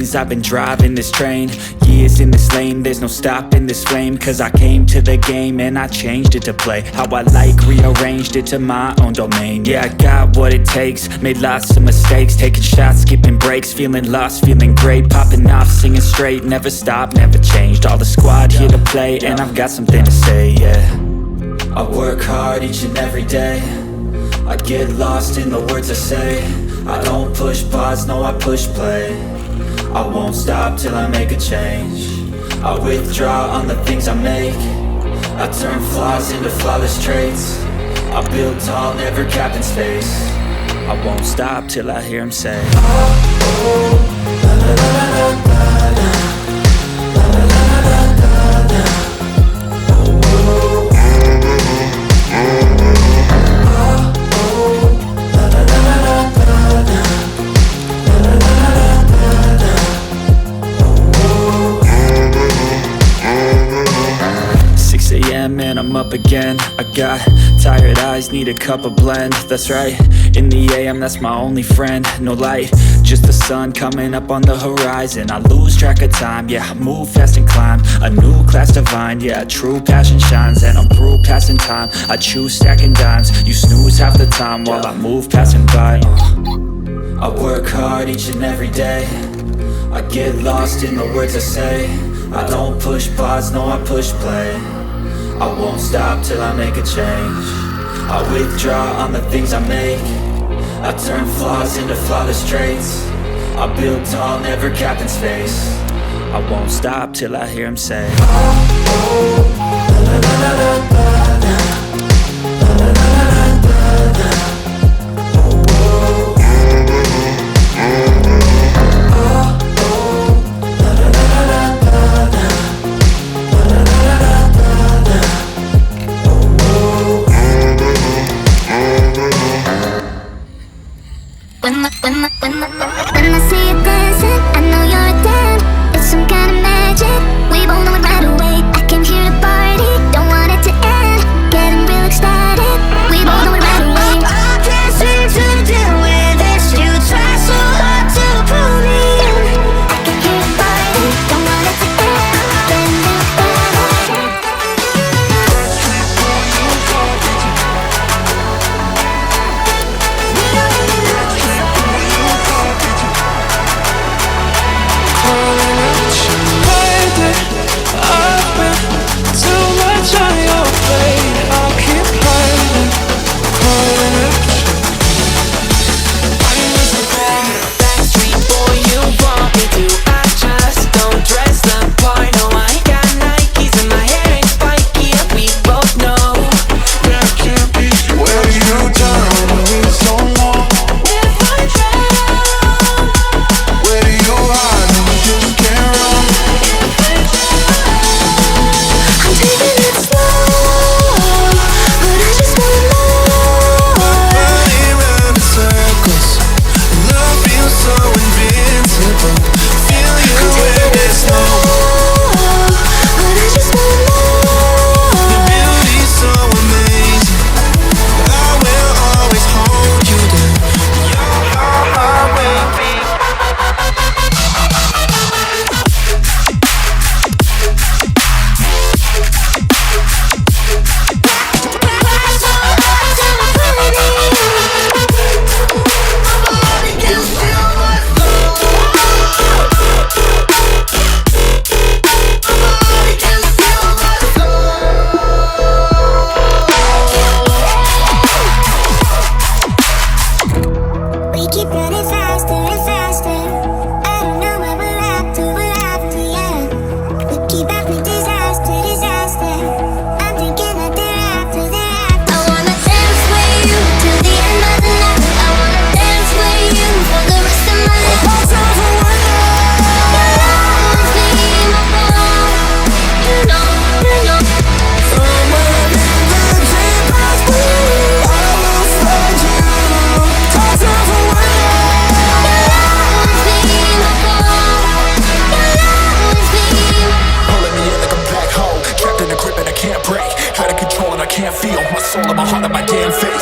lanes. I've been driving this train, years in this lane. There's no stopping this flame, cause I came to the game and I changed it to play how I like, rearranged it to my own domain. Yeah, I got what it takes, made lots of mistakes, taking shots, skipping breaks, feeling lost, feeling great, popping off, singing straight, never stopped, never changed. All the squad here to play, and I've got something to say, yeah. I work hard each and every day, I get lost in the words I say. I don't push pause, no I push play. I won't stop till I make a change. I withdraw on the things I make. I turn flaws into flawless traits. I build tall, never capped in space. I won't stop till I hear him say, oh, oh, la la la la la la, la la la la la la, oh, oh. And I'm up again. I got tired eyes, need a cup of blend. That's right, in the AM, that's my only friend. No light, just the sun coming up on the horizon. I lose track of time, yeah, I move fast and climb a new class divine, yeah, true passion shines. And I'm through passing time, I choose stacking dimes. You snooze half the time while I move passing by. I work hard each and every day, I get lost in the words I say. I don't push pause, no I push play. I won't stop till I make a change. I withdraw on the things I make. I turn flaws into flawless traits. I build tall, never capped in space. I won't stop till I hear him say, oh, oh, la la la la la la, la la la la la, oh, oh. When I see you dancing, I know you're a 10. It's some kind of magic, we both know it right away. I came here to party, don't want it to end. Getting real ecstatic, we both know it right away. I can't seem to deal with this, you try so hard to pull me in. I came here to party, don't want it to end. Getting real ecstatic. We don't even know.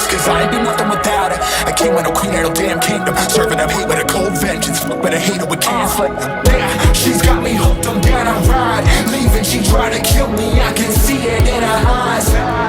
face, cause I ain't been nothing without her. I came with no queen, ain't no damn kingdom. Serving up hate with a cold vengeance. Fuck with a hater with cancel. Damn, she's got me hooked, I'm down, I ride. Leaving, she try to kill me, I can see it in her eyes.